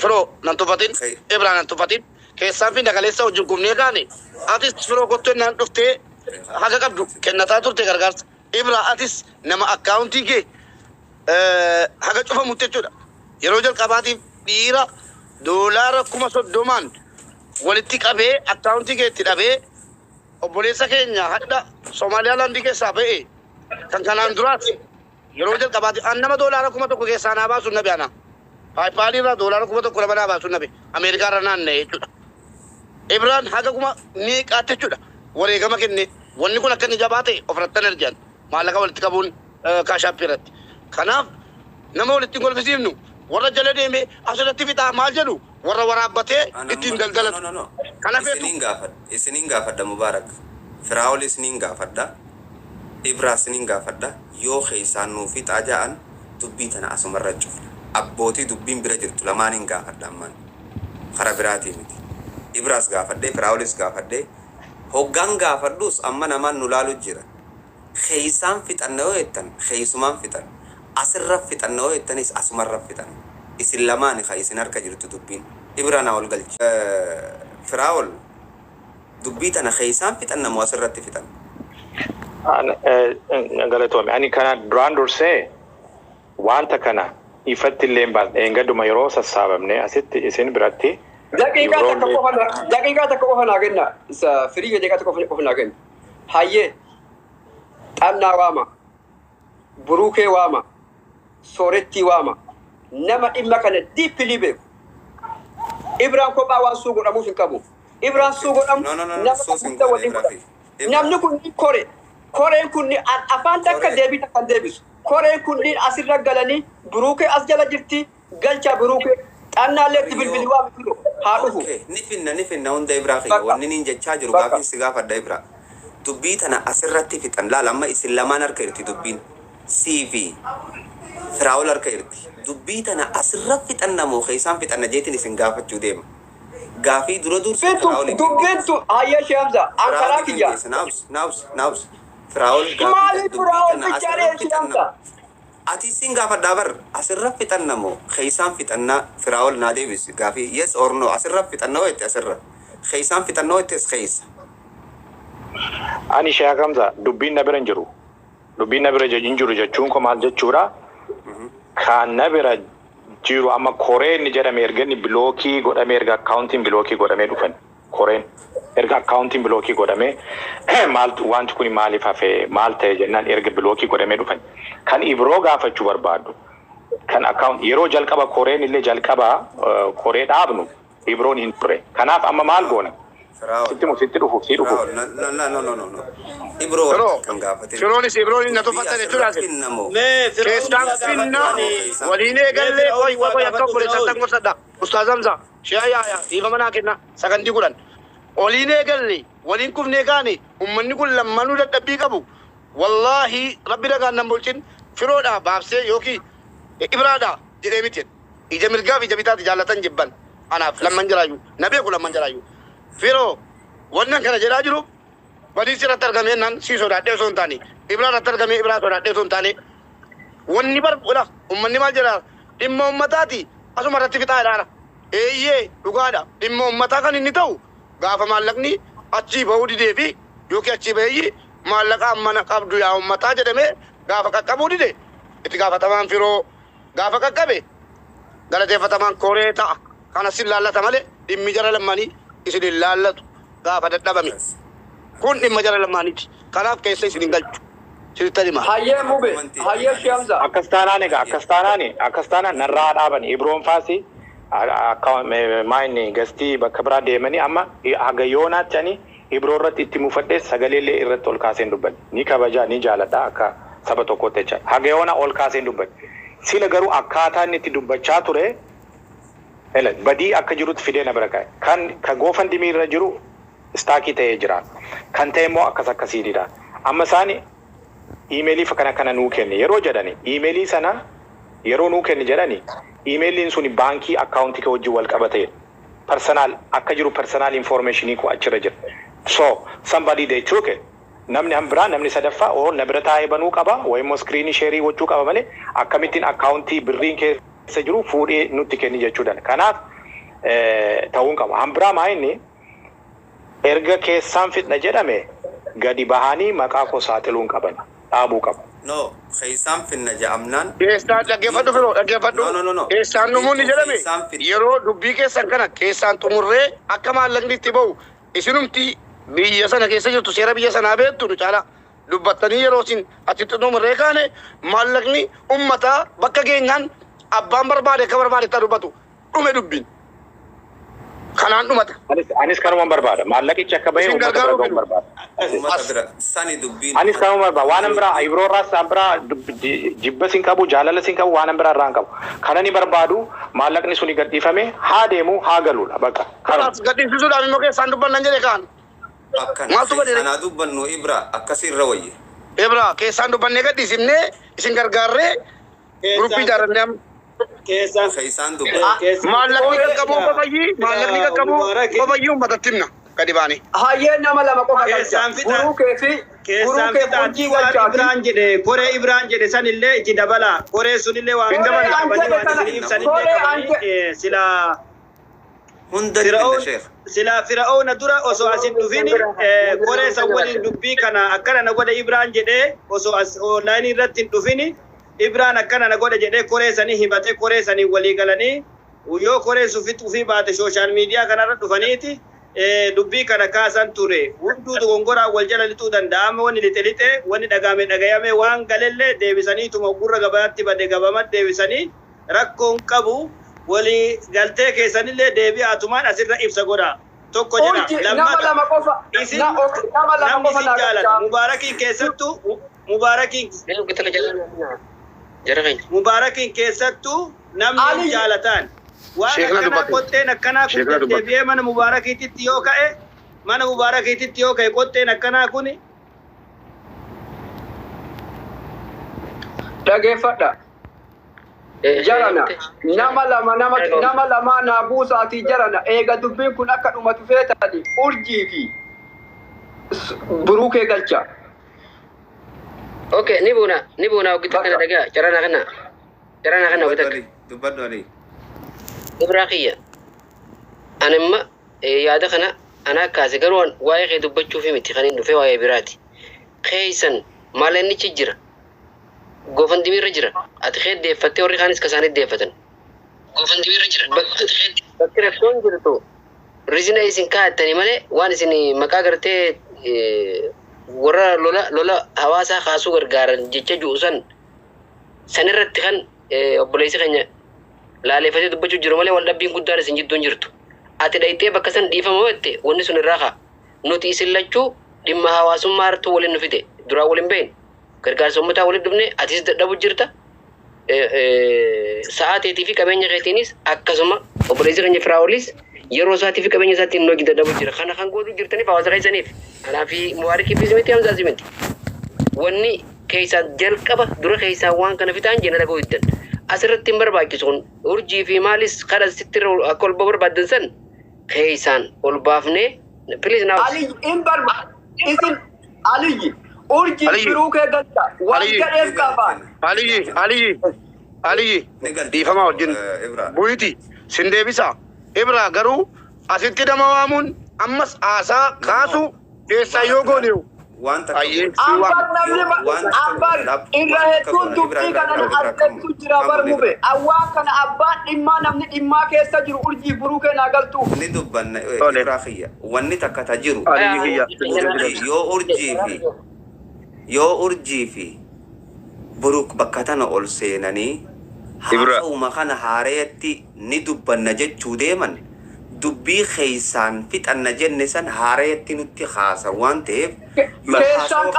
firoo nan tuffatin Ibra nan tuffatin keessaan fi dagaleessa wajjin gumnee kaane atis firoo kottoo naan dhuftee haga qabdu kennataa turte gargaarsa Ibra atis nama akkaawuntii kee haga cufamutti jechuudha yeroo jalqabaatiif dhiira doolaara 30,000 walitti qabee akkaawuntii kee itti dhabee obboleessa keenya hadda Soomaaliyaa laandii keessaa ba'e kan kanaan duraati yeroo jalqabaatiif an nama doolaara 1,000 keessaa naa baasuun nabe ana paayipaalii irraa doolaara 1,000 naa baasuun nabe Ameerikaa irra naanna'e jechuudha Ibraan haga kuma meeqaatti jechuudha wareegama kenne wanni kun akka inni jabaa ta'e ofirratti arjan maallaqa walitti qabuun kaashaappii irratti kanaaf نمول التقول بسيمنو ورا جلدي مي أصلا تفيتا ما جلو ورا بته التين دلدلت no كنا فيتو isinin gaafadha mubaarak firaa'ol isinin gaafadha ibraa isinin gaafadha yoo keessaan nuufi xaaja'an dubbii tana asumarra cufna abbootii dubbiin bira jirtu lamaaniin gaafadha ammaan kara biraatii miti ibraas gaafadhee firaa'olis gaafadhee hoggaan gaafadhus amma namaan nu laalu jira keessaan fixanna yoo jettan keessumaan fixan asirra fixanna yoo jettanis asumarra fixan isin lamaani ka isin harka jirtu dubbiin ibraan ol galchi firaa'ol dubbii tana keessaan fixanna moo asirratti fixan galatoomi ani kana duraan dursee wanta kana ifatti illee engaduma yeroo sassaabamne asitti isin biratti daqiiqaa takka qofa naa kenna isa firii daqiiqaa takka qofa naa kenna hayyee xannaa waama buruukee waama soorettii waama nama dhimma kana diippilii beeku ibraan kophaa waan suu godhamuuf hin qabu ibraan suu godhamu namni kun koreen kun afaan takka deebii takka deebisu koreen kun asirra galanii buruukee as jala jirti galcha buruukee xannaallee itti bilbilii waa mitiru haa dhufu ni finna hunda ibraa kiyya wanni niin jechaa jiru gaafin si gaafadha ibraa dubbii tana asirratti fixan laala amma isin lamaan harka irti dubbiin CV firaa'ol harka irti dubbii tana asirra fixan namoo keessaan fixanna jeetin isin gaafachuu deema gaafii dura dursu firaa'ol dubbiintu hayyee sheemsa ankaraa kiyya naus firaa'ol maali firaa'ol bichaaree sheemsa ati isin gaafadhaa bar asirra fixan namoo keessaan fixannaa firaa'ol naa deebis gaafii yes or no asirra fixannaa wayte asirra keessaan fixannaa waytes keessa ani shaya kamza dubbiin na bira jiru dubbiin na bira jiru jechuun ko maal jechuudha kan na bira jiru amma koreen ni jedhame erganni bilookii godhame erga accounting bilookii godhame dhufan koreen erga accounting bilookii godhame maal wanti kun maaliif hafe maal ta'e jennaan erga bilookii godhame dhufan kan ibroo gaafachuu barbaadu kan account yeroo jalqaba koreen illee jalqaba koree dhaabnu ibroon hin ture kanaaf amma maal goona sitti dhufu no ibro kan gaafate Firooni na tuffatane turaase keessaan finna waliin eegalle oy akka kule sattan gorsadha ustaaz Hamza shaya dhiifa manaa kenna sagandii kudhan waliin eegalle waliin kufnee kaane ummanni kun lammanuu dadhabbii qabu wallahi rabbi dhagaan nan bulchin firoodha baabsee yookiin ibraadha jedhee miti ija mirgaaf ija bitaati jaallatan jibban anaaf lamman jiraayu nabeeku lamman jiraayu firoo wannan kana jedhaa jiru badii sirratti argamee nan sii sodaadhee osoo hin taane ibraa irratti argamee ibraa sodaadhee osoo hin taane wanni wala ummanni maal jedhaa dhimma ummataati asuma irratti fixaa jedhaara eeyyee dhugaadha dhimma ummataa kan inni ta'u gaafa maallaqni achii bahuu didee fi yookiin achii bahee maallaqa ammana qabdu yaa ummataa jedhamee gaafa qaqqabuu dide itti gaafatamaan firoo gaafa qaqqabe galateeffatamaan koree ta'a kana sin laallata malee dhimmi jara lammanii isin laallatu gaafa dadhabame kun dhimma jara lammaaniiti kanaaf keessa isin galchu sirriitti hima hayyee mube hayyee sheemsa akkastaanaan narraa dhaaban ibroon faasi maayini gastii bakka biraa deemanii amma haga yoonaatti ani ibroo irratti itti mufadhee sagaleellee irratti ol kaaseen dubbanne ni kabajaa ni jaaladha akka saba tokkotti jecha haga yoona ol kaaseen dubbanne sila garuu akkaataa inni itti dubbachaa ture badii akka jirutti fidee na bira kaa'e kan goofan dimii irra jiru istaakii ta'ee jira kan ta'e immoo akkas akkasiidha amma isaani iimeelii kana nuu kenne yeroo jedhani iimeelii sana yeroo nuu kenne jedhani iimeeliin suni baankii akkaawuntii kee wajjin wal qabatee personal akka jiru personal information ku achirra jira so somebody they took it namni ambra namni sadaffaa oo na bira taa'ee banuu qaba waymoo screen share gochuu qaba malee akkamittiin akkaawuntii birriin keessa jiru fuudhee nutti kenni jechuudhaan kanaaf ta'uun qaba ambra maayinni erga keessaan fitna jedhame gadi bahanii maqaa koo saaxiluun qaban dhaabuu qabu no keessaan finna jedhamnaan keessaan dhaggeeffadhu firoo dhaggeeffadhu keessaan numuun jedhame yeroo dubbii keessan kana keessaan xumurree akka maallaqni itti bahu isinumti biyya sana keessa jirtu seera biyya sanaa beektu nu caala dubbattanii yeroo isin achitti xumurree kaane maallaqni ummataa bakka geenyaan abbaan barbaade akka barbaade itti dubbatu dhume dubbiin kanaan dhumata. Anis kanuma barbaada. Maallaqicha akka bahee uummata bira ga'uun barbaada. Uummata bira sani dubbiin. Anis kanuma barbaada. Waan biraa Ibroon raasaan biraa jibba sin qabu jaalala sin qabu waan biraa irraan qabu. Kana ni barbaadu maallaqni suni gadhiifame haa deemu haa galuudha bakka. Kanaaf gadhiisisuudhaan immoo keessaan dubbannan jedhe kaan. Akkana sanaa dubbannu Ibra akkasirra wayye. Ibra keessaan dubbannee gadhiisifnee isin gargaarree gruppii ijaarrannee Keessaan dubbannu. maallaqni qaqqabuu babayyuu uummataatti himna gadi baane. Hayyeen nama lama qofa Keessaan galcha. fixa. Burukee fi Keessaan burukee fixaatti hojii waan galchaati. Ibraan jedhe koree Ibraan jedhe sanillee itti dabala koree sunillee waan Koree qabanii waan an jedhe ibsanillee koree qabanii silaa Hunda Fir'aun dinna sheekh. silaa Fir'auna dura osoo asin dhufini koree san waliin dubbii kana akkana na godhe Ibraan jedhee osoo as online irratti hin dhufini Ibraan akkana na godhe jedhee koree sanii himate koree sanii walii galanii yoo koree sufit ufii baate social media kanarra dhufaniiti dubbii kana kaasan ture hunduu gongoraa wal jala lixuu danda'ama wanni lixe wanni dhagayame waan galellee deebisaniituma gurra gabaatti bade gabamat deebisanii rakkoon qabu walii galtee keessanillee deebi'aatumaan asirra ibsa godha tokko jedha Nama lama qofa. isin Nama lama namni qofa isin jaalata galcha. mubaarakiin keessattuu mubaarakiin Minum kita kejalan. Jarang kan? mubaarakiin keessattuu namni Ali. jaalataan waan Sheekna akkanaa dubbate. qotteen akkanaa kun Sheekna dubbate. deebi'ee mana mubaarakiititti yoo ka'e mana mubaarakiititti yoo ka'e qotteen akkanaa kuni Dhageeffadha. Jarana nama lama naa buusaatii jarana eega dubbiin kun akka dhumatu feetani urjii fi burukee galcha. Oke, ni buna kita kena daga. Carana kena kita. Dubbadhu Ali. Ibrahiya. Anamma yaada kana ana kaase garuu waa'ee kee dubbachuu fi miti kan hin dhufe waa'ee biraati. Keeysan maal inni jira. Gofan dimirra jira. Ati kee deeffattee warri kaanis kasaanii deeffatan. Gofan dimirra jira. Bakki rakkoon jirtu. Rizina isin kaa'attanii malee waan isin maqaa gartee warra lola hawaasaa kaasuu gargaaran jecha ju'usan sanirratti kan obboleessi keenya laaleeffatee dubbachuu jiru malee wal dhabbiin guddaan isin jidduun jirtu. Ati dhayitee bakka san dhiifama wette wanni sun irraa kaa. Nuti isin lachuu dhimma hawaasummaa hartuu waliin nu fide duraa waliin beekne. Gargaarsa uummataa waliin dhufne atis dadhabu jirta. Sa'aateetii fi qabeenya keetiinis akkasuma obboleessi keenya Firaa'olis yeroo isaatii fi qabeenya isaatiin nu dadhabu jira. Kana kan godhuu jirtaniif hawaasa keessaniif. Kanaaf mubaarikii fi simiti hamzaasi miti. Wanni keessaa jalqaba dura keessaa waan kana fitaan jenna dhaga'uu hiddan. Asirratti hin barbaachisu kun urjii fi maalis kadha sitti akka ol barbaaddan san keessaan ol baafnee please now. Ali in barba isin Ali urjii burukee galcha waan gadheef qabaan. Aliyyi dhiifama wajjin buyiti sin deebisa. Ibra garuu asitti nama waamuun ammas haasaa kaasu keessaa yoo gooneewu. Abbaan namni irra hedduun dubbii kana argachuu jira barmube. Awwaan kana abbaan dhimmaa namni dhimmaa keessa jiru urjii burukee naa galtu. Ni dubbanna Ibrahiyya. Wanni takka ta jiru. Yoo urjii fi buruk bakka tana ol seenanii haasa'uma kana haareetti ni dubbanna jechuu deeman dubbii keeysaan fixanna jenne san haareetti nutti haasa waan ta'eef yoo haasa'oo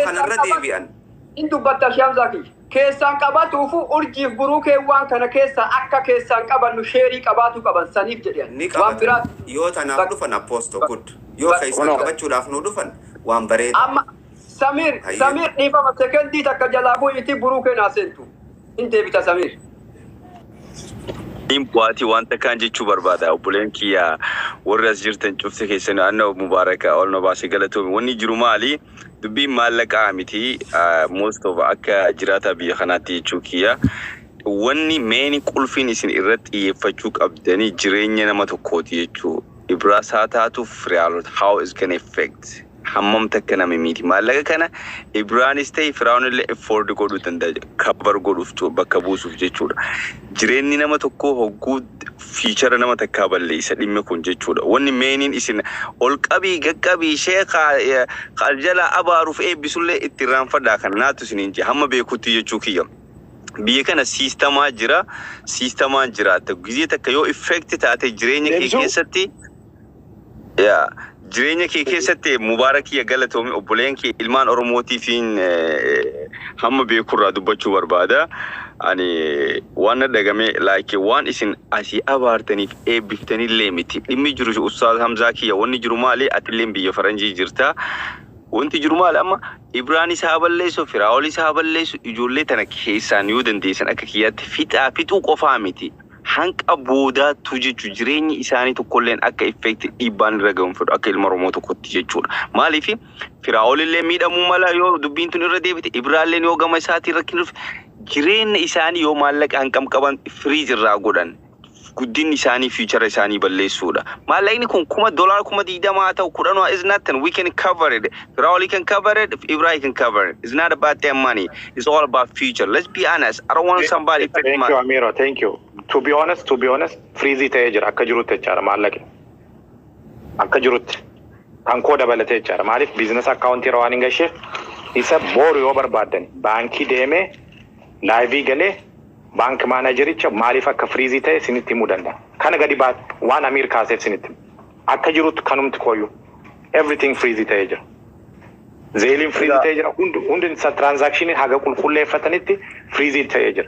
kanarra deebi'an in dubbatta Shamzaki keessaan qabatuufu urjiif burukee waan kana keessa akka keessaan qabannu sheerii qabaatu qaban saniif jedhan ni qabatan yoo tanaaf dhufan apostoo kut yoo keeysaan qabachuudhaaf nu dhufan waan bareeda amma Samir dhiifama sekendii takka jalaa bu'iiti burukee naa seentu hin deebita Samir. Impoati wanta kan jechuu barbaada obboleen kiyya warra as jirtan cufte keessan anna mubaaraka olno baasee galatoomi wanni jiru maali dubbiin maallaqaa miti most of akka jiraata biyya kanaatti jechuu kiyya wanni meeni qulfiin isin irratti xiyyeeffachuu qabdanii jireenya nama tokkooti jechuu Ibras haa taatu Firaa'ol how is gonna affect hammam takka nama miti maallaqa kana Ibraanis ta'e Firaa'ol illee afford godhuu danda'a kabar godhuuf bakka buusuuf jechuudha. Jireenyi nama tokko hogguu fiichara nama takkaa balleessa dhimma kun jechuudha. Wanni meeniin isin ol qabii gaqqabii sheekaa qaljala abaaruuf eebbisullee itti raanfadhaa kan naatu isiniin jee hamma beekutti jechuu kiyya. بيكنا سيستما جرا سيستما جرا تجزية تكيو إفكت تاعت جريني كي كيستي يا جريني كي كيستي مبارك يا قالتهم أبولين كي إلمان أرموتي فين هم بيكون رادو بتشو بربادا يعني وانا دعامي لايك وان إسن أسي أبارتني في بفتني ليمتي لمي جروش أستاذ همزاكي يا واني جرومالي أتلين بيا فرنجي جرتا وانت جرومال أما إبراني سحاب الليسو فراولي سحاب الليسو يجولي تنا كيسان يودن ديسن أكاكيات فيتو قفامتي هنك أبودا توجي جريني إساني تقولين أكا إفكت إبان رقم فر أكا المرموتو كتجي جور مالي في فراولي اللي ميدا ممالا يو دبين تنير ديبت إبرالي نيو غما ساتي ركين جرين إساني يو مالك هنكم كبان فريز الراغودان قدين إساني future إساني بالله سودا ما لين كم دولار كم ديدا ما أتا وكرانو is nothing we can cover it Rauli can cover it Ibrahim can cover it it's not about their money it's all about future let's be honest I don't want somebody thank you Amiro thank you to be honest freezy tajer akka jirut tachara mallake akka jirut kan ko dabale tachara malif business account rawani gashe isa bor yo barbadan banki deme live gale bank manager icha malif akka freezy tay siniti mudanda kana gadi bat one amir kaset siniti akka jirut kanum tkoyu everything freezy tajer zelim freezy tajer undin sa transaction haga kul kulle fatanitti freezy tajer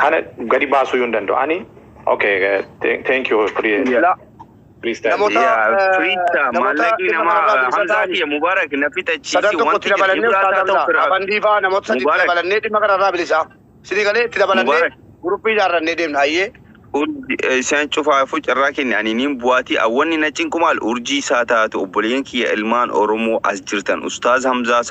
kana gadi basu yundando ani okay thank you please stand frita malaki nama hamzati ya mubarak nafita chisi wanti abandifa namot sadi balanne di magara rabilisa sidi gale tida balanne grupi jarranne dem haye isaan cufaafu carraakin ani nin buati awwanni na cinkumal urjii saataatu obboleen kiyya ilmaan oromoo as jirtan ustaaz hamzaa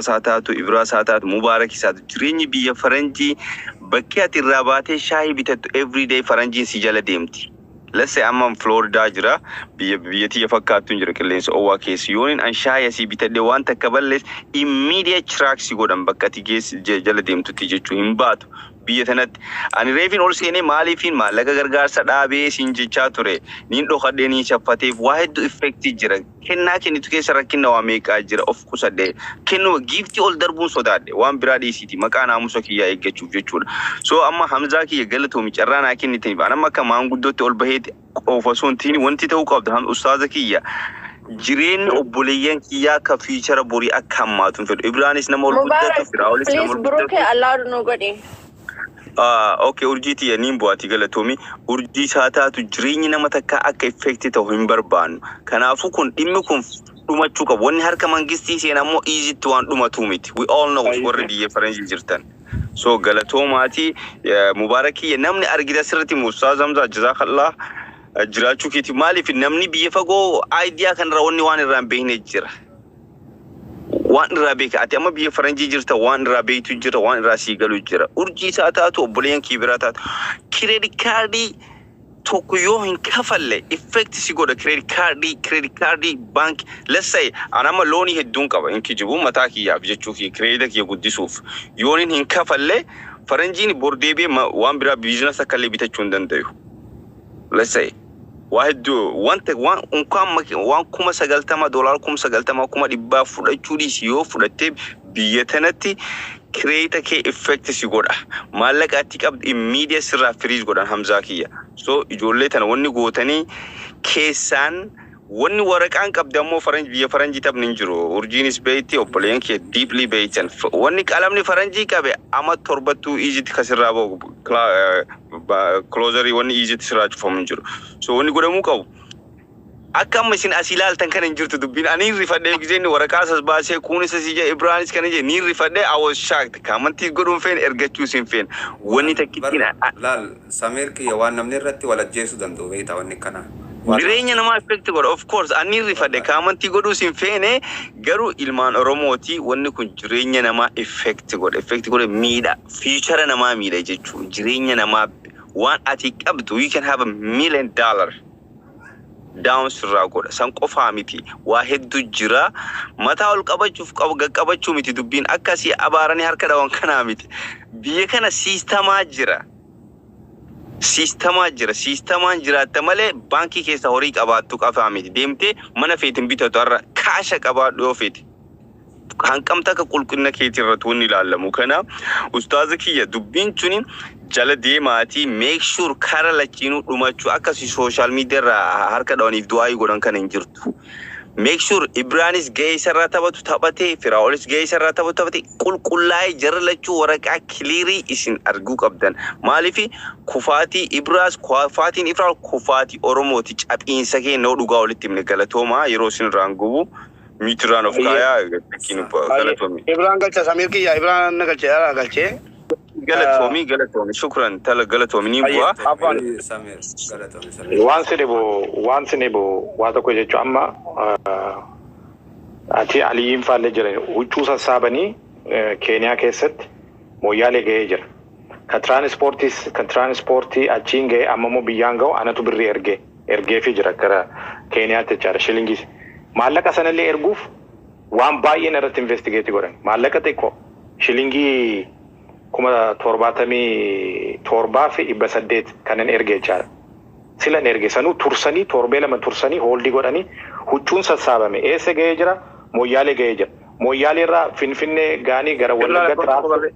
saataatu ibraa saataatu mubaaraki saataatu jireenyi biyya faranjii bakkee ati irraa baatee shaayii bitattu everyday faranjiin si jala deemti let's say I'm in Florida jira biyya tiyya fakkaattu jira qilleensa owwaa keessa yoonin an shaayii asii bitadhe waan takka ballees immediate track si godhan bakka ati geessi jala deemtutti jechuu hin baatu biyya tanatti ani reefin ol seenee maaliifin maallaqa gargaarsa dhaabee siin jechaa ture niin dhokadhee niin shaffateef waa hedduu effektii jira kennaa kennitu keessa rakkinna waa meeqaa jira of qusadhee kennuma giiftii ol darbuun sodaadhe waan biraa dhiisiiti maqaa naamusa kiyyaa eeggachuuf jechuudha so amma hamzaa kiyya galatoomi carraa naa kennitaniif anamma akka maanguddootti ol baheeti qofa soontiin wanti ta'uu qabda ustaaza kiyya jireen obboleeyyan kiyyaa ka fiichara borii akka hammaatuun fedhu ibraanis nama ol guddatu firaa'olis nama ol guddatu Please allowed no godin okay urjiti ya nimbo ati galatomi urji saataatu jireenyi nama takka akka effect ta'u hin barbaannu kanaafu kun dhimmi kun dhumachuu qabu wanni harka mangistii seen ammoo Egypt waan dhumatu miti we all know warri biyya faranjii jirtan so galatomaati mubaaraki namni argida sirritti Musa Zamza jazakallah jiraachuu keeti maaliif namni biyya fagoo idea kan raawwanni waan irraan beekne jira waan irraa beeka ati amma biyya faranjii jirta waan irraa beektu jira waan irraa sii galu jira urjii saataatu obboleen kibiraa taatu credit card tokko yoo hin kafalle effect si godha credit card bank let's say anama looni hedduun qaba in kijibu mataa kiyyaaf jechuu fi credit kiyya guddisuuf yoon hin kafalle faranjiin bordeebee waan biraa business akka illee bitachuu hin danda'u let's say واحد وانت وان كم سجلتما دولار كم سجلتما كم دبا فلتشودي سيو فلتب بيتنتي create ke effect sigora malak atik ab immediate sirra freeze godan hamzakiya so ijolle tan wonni gotani kesan wonni waraqan qabdamo faranji tab ninjiro urjinis beyti oplen ke deeply beytan wonni qalamni faranji qabe ama torbatu Egypt kasirra bo closer wonni Egypt sirra fom ninjiro so wonni godamu qabu akam mesin asilal tan kan jirtu dubbin ani rifade gizen waraqasas baase kunis sija ibranis kan je ni rifade I was shocked kamanti godum fen ergachu sin fen wonni takitina lal samir ki yawan namni ratti wala jesu dando weta wonni kana Jirenya nama effect god of course ani rifade kamanti godu sin fene garu ilman oromoti wonni kun jirenya nama effect god mida future nama mida jechu jirenya nama one ati qabdu you can have $1 million down sirra goda san qofa miti waa heddu jira mata ol qabachuuf miti dubbin akkasi abaarani harka dawan kana miti biye kana sistema jira tamale banki keessa horii qabaattu qafa miti deemte mana feetin bitatu arra kaasha qabaadhu yoo feeti hanqamta ka qulqullina keetii irratti wanni ilaalamu kana ustaaza kiyya dubbiin tuni jala deemaati make sure kara lachiinuu dhumachuu akkasi social media irraa harka dhawaniif du'aa godhan kan hin jirtu. Make sure Ibraanis geessa irraa taphatu taphatee Firaa'olis geessa irraa taphatu taphatee qulqullaa'ee jara lachuu waraqaa kiliirii isin arguu qabdan. Maaliif kufaatii Ibraas kufaatiin Ifraa'ol kufaatii Oromooti caphiinsa kennoo dhugaa walitti himne galatoomaa yeroo isin irraan gubu miitiraan of kaayaa galatoomi. Ibraan galcha Samir kiyya Ibraan galchee galatoomi shukran tala galatoomi ni bu'a. Samir galatoomi. Waan sinebo waa tokko jechuun amma ati aliin faalle jiran huccuu sassaabanii Keeniyaa keessatti mooyyaalee ga'ee jira. Kan tiraanispoortii achiin ga'e amma immoo biyyaan ga'u anatu birrii ergeefii jira gara Keeniyaatti jechaadha shilingii. Maallaqa sanallee erguuf waan baay'een irratti investigeetii godhan. Maallaqa xiqqoo shilingii 77,700 fi 800 kanan ergee jechaadha. Silan erge sanuu tursanii torbee lama tursanii hooldi godhanii huccuun sassaabame eessa ga'ee jira mooyyaalee ga'ee jira. Mooyyaalee irraa Finfinnee gaanii gara Wallagga tiraasii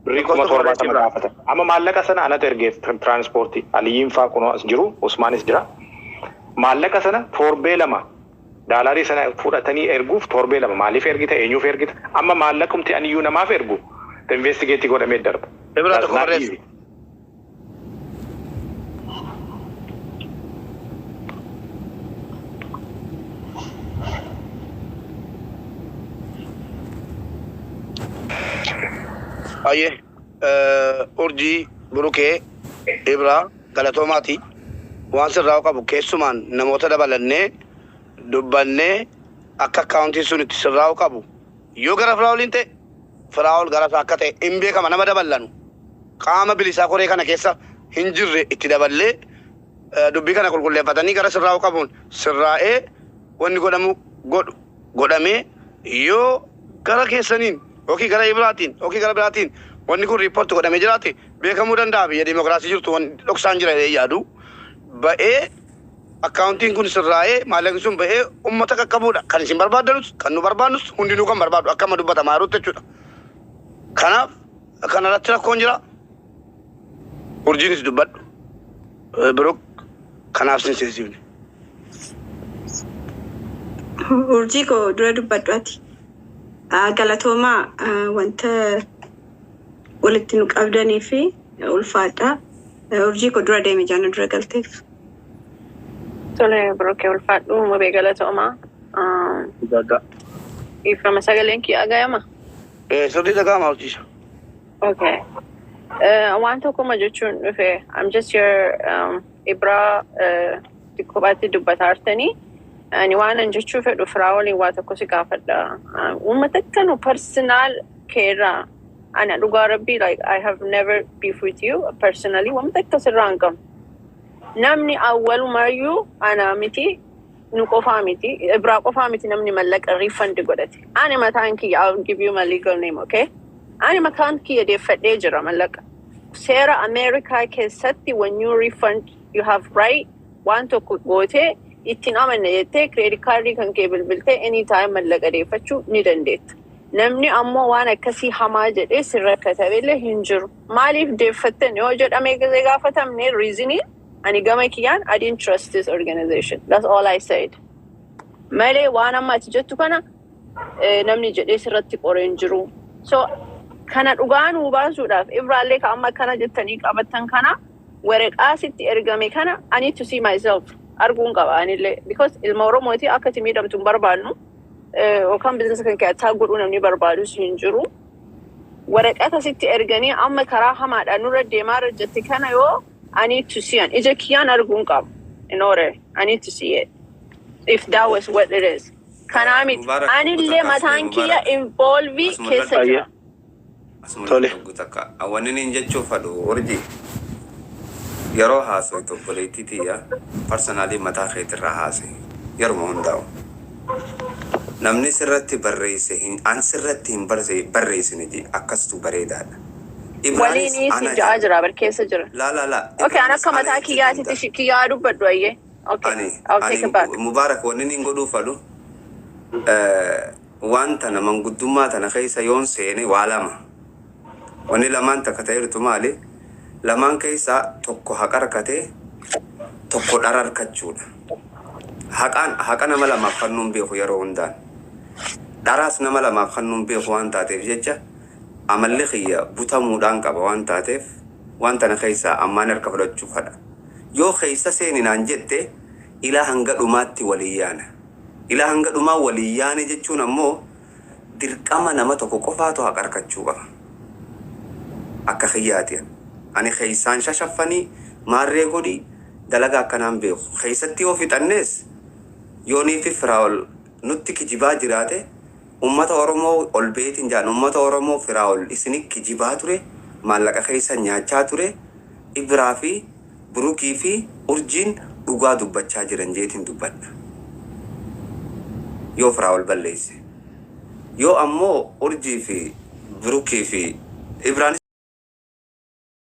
birrii 70 gaafatan. Amma maallaqa sana anatu ergeef tiraanispoortii Aliyyiin faa kunoo as jiru Usmaanis jira. Maallaqa sana torbee lama daalaarii sana fudhatanii erguuf torbee lama maaliif ergita eenyuuf ergita amma maallaqumti aniyyuu namaaf ergu investigeetii godhamee darba. Aye, urjii burukee Ibraa galatoomaati waan sirraa qabu keessumaan namoota dabalannee dubbannee akka akkaawuntiin sun itti sirraa qabu yoo gara Firaa'oliin ta'e Firaa'ol gara akka ta'e hin beekama nama dabalanu qaama bilisaa koree kana keessa hin jirre itti daballee dubbii kana qulqulleeffatanii gara sirraa qabuun sirraa'ee wanni godhamee yoo gara keessaniin Oki gara Ibraatiin, oki gara Ibraatiin, wanni kun riipoorti godhamee jiraate beekamuu danda'a biyya dimokiraasii jirtu wanni dhoksaan jira yaadu ba'ee akkaawuntiin kun sirraa'ee maallaqni sun ba'ee uummata qaqqabuudha kan isin barbaaddanus kan nu barbaadnus hundinuu kan barbaadu akkama dubbatamaa jirutti jechuudha. Kanaaf kanarratti rakkoon jira urjiinis dubbadhu biroo kanaaf sin seensifne. Urjii koo dura dubbadhu ati. Galatoomaa wanta walitti nu qabdanii fi ulfaadha. Urjii koo dura deeme jaana dura galteef. Tole birokee ulfaadhu mabee galatoomaa. Ifama sagaleen kii agayama? Sirrii dhaga'ama urjiisha. Okay. Waan tokkuma jechuun dhufe I'm just your Ibraa kophaatti dubbataa jirtanii. Ani waan an jechuu fedhu Firaa'oliin waa tokko si gaafadha. Uummata akkanu personal keerraa ana dhugaa rabbii like I have never beef with you personally wanta akkas irraa hin qabu. Namni awwalumayyuu ana miti nu qofaa miti Ibraa qofaa miti namni mallaqa refund godhate. Ani mataan kiyya I'll give you my legal name okay? Ani mataan kiyya deeffadhee jira mallaqa. Seera Amerikaa keessatti when you refund you have right waan tokko gootee ittiin amanne jettee credit card kan kee bilbiltee anytime mallaqa deeffachuu ni dandeetta. Namni ammoo waan akkasii hamaa jedhee sirra katabeellee hin jiru. Maaliif deeffattan yoo jedhamee gaafatamne reasoning ani gama kiyyaan I didn't trust this organization. That's all I said. Malee waan amma ati jettu kana namni jedhee sirratti qoree hin jiru. So kana dhugaa nuu baasuudhaaf Ibraallee ka amma kana jettanii qabattan kana waraqaa sitti ergame kana I need to see myself. Arguun qaba anillee because ilma Oromooti akka itti miidhamtu hin barbaannu yookaan biizinasa kan keessaa godhuu namni barbaadus hin jiru. Waraqata sitti erganii amma karaa hamaadhaan nurra deemaa jirti kana yoo I need to see ija kiyyaan arguun qaba in order I need to see it if that was what it is. Kanaa miti anillee mataan kiyya involvii keessa jira. Tole. Wanni niin jechuu fadhu urjii. Yeroo haasoo obboleettiitii personally mataa keetirraa haase yeroo hundaa'u namni sirratti barreesse an sirratti hin barreessine akkasitu bareedaadha. Waliin si ja'a jira barkeessa jira. La. Okay, an akka mataa kiyyaatitti kiyyaa dubbadhu ayyee. Okay, I'll take it back. Mubaarak wanni niin godhuu fadhu wanta na manguddummaa tana keessa yoon seene waa lama. Wanni lamaan takka ta'eertu maali? Lamaan keessa tokko haqa harkatee tokko dhara harkachuudha. Haqa nama lamaaf fannuun beeku yeroo hundaan. Dharaas nama lamaaf fannuun beeku waan taateef jecha amalli kiyya butamuudhaan qaba waan taateef wanta na keessa ammaan harka fudhachuuf hadha. Yoo keessa seeninaan jette ilaa hanga dhumaatti walii yaana. Ilaa hanga dhumaa walii yaane jechuun ammoo dirqama nama tokko qofaatu haqa harkachuu qaba. Akka kiyyaatiin. Ani keessaan shashaffanii maarree godhi dalagaa akkanaan beeku. Keessatti yoo fixannees yoonii fi Firaa'ol nutti kijibaa jiraate ummata Oromoo ol beetiin jaan ummata Oromoo Firaa'ol isini kijibaa ture maallaqa keessa nyaachaa ture Ibraa fi Burukii fi Urjiin dhugaa dubbachaa jiran jeetiin dubbadha. Yoo Firaa'ol balleesse. Yoo ammoo Urjii fi Burukii fi Ibraan